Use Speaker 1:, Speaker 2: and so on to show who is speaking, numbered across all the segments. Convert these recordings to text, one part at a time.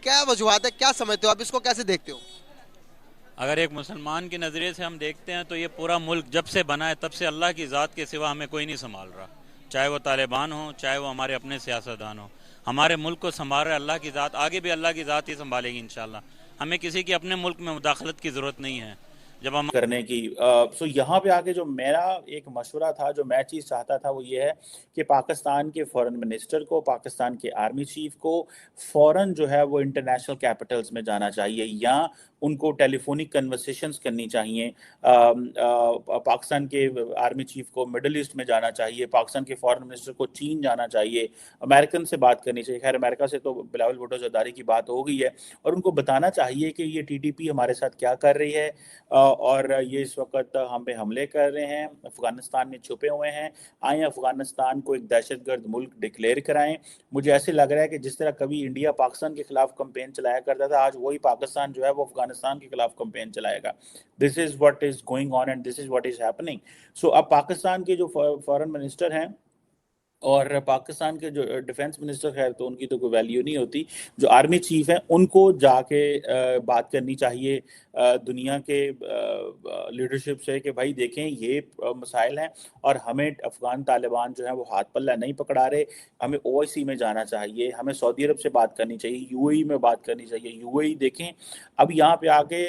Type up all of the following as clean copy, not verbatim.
Speaker 1: क्या वजूहत है, क्या समझते हो आप, इसको कैसे देखते हो?
Speaker 2: अगर एक मुसलमान के नज़रिए से हम देखते हैं तो ये पूरा मुल्क जब से बना है तब से अल्लाह की ज़ात के सिवा हमें कोई नहीं संभाल रहा। चाहे वो तालिबान हो, चाहे वो हमारे अपने सियासतदान हो, हमारे मुल्क को संभाल रहा है अल्लाह की ज़ात। आगे भी अल्लाह की ज़ात ही संभालेगी इंशाल्लाह। हमें किसी की अपने मुल्क में मुदाखलत की ज़रूरत नहीं है। जब हम
Speaker 3: करने की सो यहाँ पे आके जो मेरा एक मशवरा था, जो मैं चीज़ चाहता था, वो ये है कि पाकिस्तान के फॉरेन मिनिस्टर को, पाकिस्तान के आर्मी चीफ को फ़ौरन जो है वो इंटरनेशनल कैपिटल्स में जाना चाहिए, या उनको टेलीफोनिक कन्वर्सेशंस करनी चाहिए। पाकिस्तान के आर्मी चीफ को मिडल ईस्ट में जाना चाहिए, पाकिस्तान के फॉरेन मिनिस्टर को चीन जाना चाहिए, अमेरिकन से बात करनी चाहिए। खैर अमेरिका से तो बिलावल भुट्टो ज़रदारी की बात हो गई है, और उनको बताना चाहिए कि ये टीटीपी हमारे साथ क्या कर रही है, और ये इस वक्त हम पे हमले कर रहे हैं, अफगानिस्तान में छुपे हुए हैं। आए अफगानिस्तान को एक दहशतगर्द मुल्क डिक्लेयर कराएं। मुझे ऐसे लग रहा है कि जिस तरह कभी इंडिया पाकिस्तान के खिलाफ कैंपेन चलाया करता था, आज वही पाकिस्तान जो है वो अफगानिस्तान के खिलाफ कैंपेन चलाएगा। This is what is going on and this is what is happening. So अब पाकिस्तान के जो फॉरेन मिनिस्टर हैं और पाकिस्तान के जो डिफेंस मिनिस्टर, खैर तो उनकी तो कोई वैल्यू नहीं होती, जो आर्मी चीफ हैं उनको जाके बात करनी चाहिए दुनिया के लीडरशिप से कि भाई देखें ये मसाइल हैं, और हमें अफगान तालिबान जो है वो हाथ पल्ला नहीं पकड़ा रहे। हमें ओआईसी में जाना चाहिए, हमें सऊदी अरब से बात करनी चाहिए, यूएई में बात करनी चाहिए। यूएई देखें अब यहाँ पे आके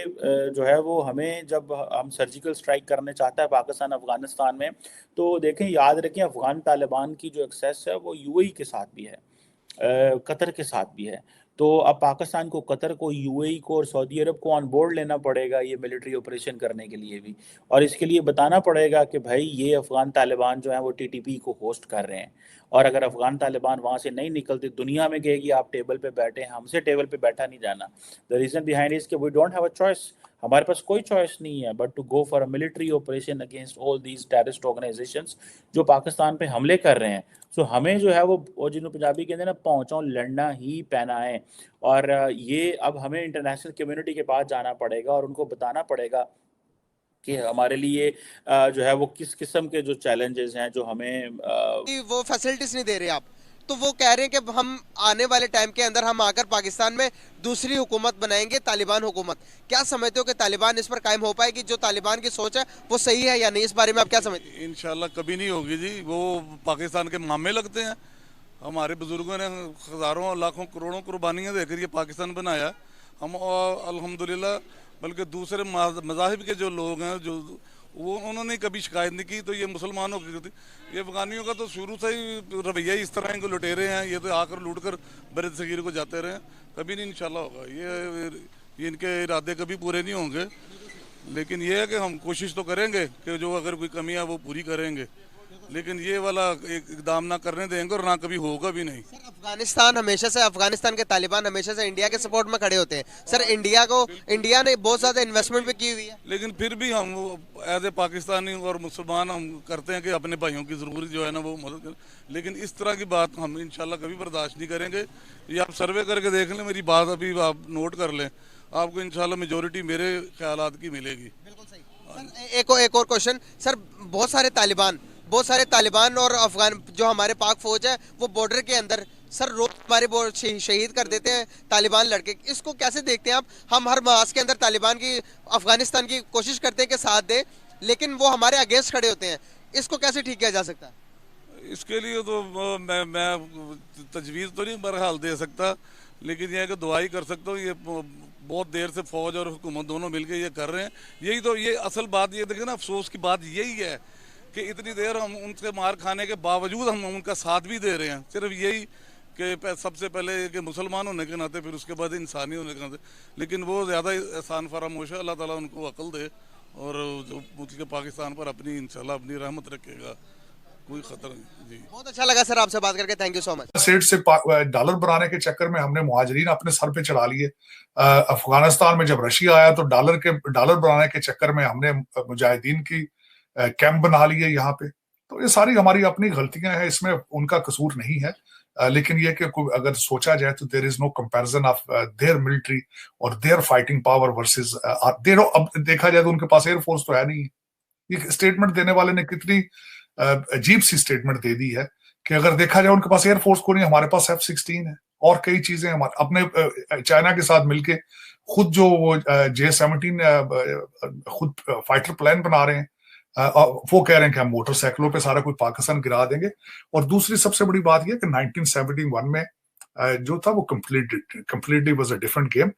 Speaker 3: जो है वो हमें, जब हम सर्जिकल स्ट्राइक करने चाहता है पाकिस्तान अफगानिस्तान में, तो देखें याद रखें अफगान तालिबान की जो एक्सेस है वो यूएई के साथ भी है, कतर के साथ भी है। तो अब पाकिस्तान को, कतर को, यूएई को और सऊदी अरब को ऑन बोर्ड लेना पड़ेगा ये मिलिट्री ऑपरेशन करने के लिए भी, और इसके लिए बताना पड़ेगा कि भाई ये अफगान तालिबान जो है वो टीटीपी को होस्ट कर रहे हैं, और अगर अफगान तालिबान वहाँ से नहीं निकलते, दुनिया में कहेगी आप टेबल पे बैठे हैं, हमसे टेबल पे बैठा नहीं जाना। द रीज़न बिहाइंड इज कि we don't have a choice, हमारे पास कोई चॉइस नहीं है but to go for a military operation against all these terrorist organisations जो पाकिस्तान पे हमले कर रहे हैं। सो हमें जो है वो जिन्होंने पंजाबी कहते हैं ना, पहुंचो लड़ना ही पैना है। और ये अब हमें इंटरनेशनल कम्युनिटी के पास जाना पड़ेगा और उनको बताना पड़ेगा कि हमारे लिए जो है वो किस किस्म के जो चैलेंजेस हैं जो हमें
Speaker 1: कि वो फैसिलिटीज नहीं दे रहे आप, तो वो कह रहे हैं कि हम आने वाले टाइम के अंदर हम आकर पाकिस्तान में दूसरी हुकूमत बनाएंगे, तालिबान हुकूमत। क्या समझते हो कि तालिबान इस पर कायम हो पाएगी? जो तालिबान की सोच है वो सही है या नहीं, इस बारे में आप क्या समझते हैं?
Speaker 4: इंशाल्लाह कभी नहीं होगी जी, वो पाकिस्तान के मामे लगते हैं। हमारे बुजुर्गों ने हज़ारों लाखों करोड़ों कुर्बानियाँ देकर ये पाकिस्तान बनाया। हम अल्हम्दुलिल्लाह, बल्कि दूसरे मज़ाहिब के जो लोग हैं जो वो उन्होंने कभी शिकायत नहीं की, तो ये मुसलमानों की थी। ये अफगानियों का तो शुरू से ही रवैया इस तरह, इनको लुटेरे हैं, ये तो आकर लूट कर बरद सगीर को जाते रहे। कभी नहीं इंशाल्लाह होगा ये इनके इरादे कभी पूरे नहीं होंगे। लेकिन ये है कि हम कोशिश तो करेंगे कि जो अगर कोई कमी है वो पूरी करेंगे, लेकिन ये वाला इकदाम ना करने देंगे और ना कभी होगा भी नहीं।
Speaker 1: सर अफगानिस्तान हमेशा से, अफगानिस्तान के तालिबान हमेशा से इंडिया के सपोर्ट में खड़े होते हैं सर। इंडिया ने बहुत ज्यादा इन्वेस्टमेंट भी की हुई है,
Speaker 4: लेकिन फिर भी हम एज ए पाकिस्तानी और मुसलमान हम करते हैं कि अपने भाइयों की ज़रूरी जो है ना वो मदद करें। लेकिन इस तरह की बात हम इंशाल्लाह कभी बर्दाश्त नहीं करेंगे। ये आप सर्वे करके देख लें, मेरी बात अभी आप नोट कर लें, आपको इंशाल्लाह मेजोरिटी मेरे ख्यालात की मिलेगी।
Speaker 1: बिल्कुल सही। सर एक और क्वेश्चन सर, बहुत सारे तालिबान और अफगान जो हमारे पाक फौज है वो बॉर्डर के अंदर सर रोज हमारे शहीद कर देते हैं तालिबान लड़के। इसको कैसे देखते हैं आप? हम हर मास के अंदर तालिबान की, अफगानिस्तान की कोशिश करते हैं कि साथ दे, लेकिन वो हमारे अगेंस्ट खड़े होते हैं। इसको कैसे ठीक किया जा सकता है?
Speaker 4: इसके लिए तो मैं तजवीज़ तो नहीं बहरहाल दे सकता, लेकिन यह है कि दुआई कर सकता हूँ। ये बहुत देर से फौज और हुकूमत दोनों मिलकर ये कर रहे हैं। यही तो ये असल बात, ये देखें ना, अफसोस की बात यही है कि इतनी देर हम उनसे मार खाने के बावजूद हम उनका साथ भी दे रहे हैं। सिर्फ यही कि सबसे पहले कि मुसलमान होने के नाते, फिर उसके बाद इंसानी होने के नाते। लेकिन वो ज़्यादा एहसान फरामोश है। अल्लाह ताला उनको अक्ल दे और जो मुल्क पाकिस्तान पर अपनी इंशाल्लाह अपनी रहमत रखेगा, कोई खतरा नहीं जी।
Speaker 1: बहुत अच्छा लगा सर आपसे बात करके, thank you so much.
Speaker 5: Set से डॉलर बनाने के चक्कर में हमने मुहाजिरीन अपने सर पे चढ़ा लिए। अफगानिस्तान में जब रशिया आया तो डॉलर बनाने के चक्कर में हमने मुजाहिदीन की कैंप बना लिए यहाँ पे। तो ये सारी हमारी अपनी गलतियां हैं, इसमें उनका कसूर नहीं है। लेकिन ये कि अगर सोचा जाए तो there is no comparison of their military और their fighting power versus their. अब देखा जाए तो उनके पास एयरफोर्स तो है नहीं। ये स्टेटमेंट देने वाले ने कितनी अजीब सी स्टेटमेंट दे दी है कि अगर देखा जाए उनके पास एयरफोर्स को नहीं, हमारे पास F-16 है और कई चीजें हमारे अपने चाइना के साथ मिलके खुद जो वो J-17 खुद फाइटर प्लान बना रहे हैं। वो कह रहे हैं कि हम मोटरसाइकिलों पे सारा कुछ पाकिस्तान गिरा देंगे। और दूसरी सबसे बड़ी बात यह कि 1971 में जो था वो completely was a different game.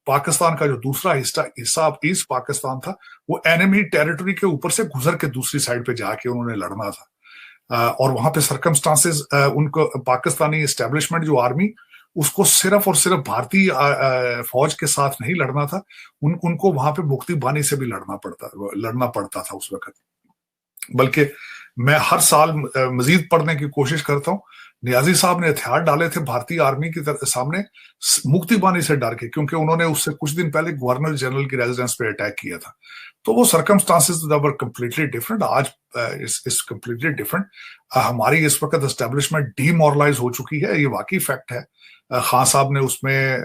Speaker 5: Pakistan का जो दूसरा हिस्सा ईस्ट पाकिस्तान था, वो एनिमी टेरिटरी के ऊपर से गुजर के दूसरी साइड पे जाके उन्होंने लड़ना था। और वहां पे सर्कमस्टांसेस, उनको पाकिस्तानी एस्टेब्लिशमेंट जो आर्मी, उसको सिर्फ और सिर्फ भारतीय फौज के साथ नहीं लड़ना था, उनको वहां पे मुक्ति बानी से भी लड़ना पड़ता था उस वक्त। बल्कि मैं हर साल मजीद पढ़ने की कोशिश करता हूँ। नियाजी साहब ने हथियार डाले थे भारतीय आर्मी के सामने मुक्ति बानी से डर के, क्योंकि उन्होंने उससे कुछ दिन पहले गवर्नर जनरल की रेजिडेंस पे अटैक किया था। तो वो सर्कमस्टांसेस वर कंप्लीटली डिफरेंट। आज इस कंप्लीटली डिफरेंट। हमारी इस वक्त एस्टेब्लिशमेंट डीमोरलाइज हो चुकी है, ये वाकई फैक्ट है। खान साहब ने उसमें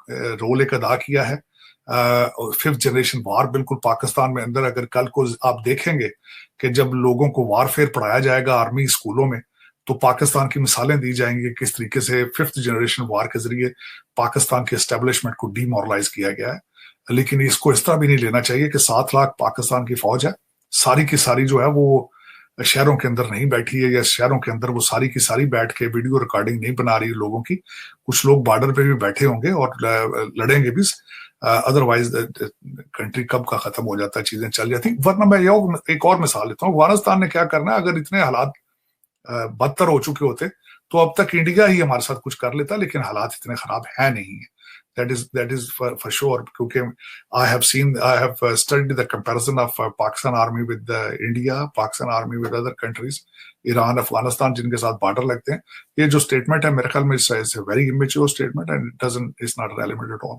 Speaker 5: रोल एक अदा किया है। 5th जनरेशन वार बिल्कुल पाकिस्तान में अंदर, अगर कल को आप देखेंगे कि जब लोगों को वारफेयर पढ़ाया जाएगा आर्मी स्कूलों में, तो पाकिस्तान की मिसालें दी जाएंगी किस तरीके से 5th जनरेशन वार के जरिए पाकिस्तान के एस्टेब्लिशमेंट को डीमोरलाइज किया गया है। लेकिन इसको इस तरह भी नहीं लेना चाहिए कि 7 लाख पाकिस्तान की फौज है, सारी की सारी जो है वो शहरों के अंदर नहीं बैठी है, या शहरों के अंदर वो सारी की सारी बैठ के वीडियो रिकॉर्डिंग नहीं बना रही लोगों की। कुछ लोग बॉर्डर पे भी बैठे होंगे और लड़ेंगे भी। अदरवाइज कंट्री कब का खत्म हो जाता है, चीजें चल जाती। वरना मैं एक और मिसाल लेता हूँ। अफगानिस्तान ने क्या करना है, अगर इतने हालात बदतर हो चुके होते तो अब तक इंडिया ही हमारे साथ कुछ कर लेता, लेकिन हालात इतने खराब है नहीं है। That is for sure, क्योंकि I have studied the comparison of Pakistan army with India, Pakistan army with other countries, Iran, Afghanistan, जिनके साथ बॉर्डर लगते हैं। ये जो स्टेटमेंट है मेरे ख्याल में it's a very immature statement and it's not relevant at all.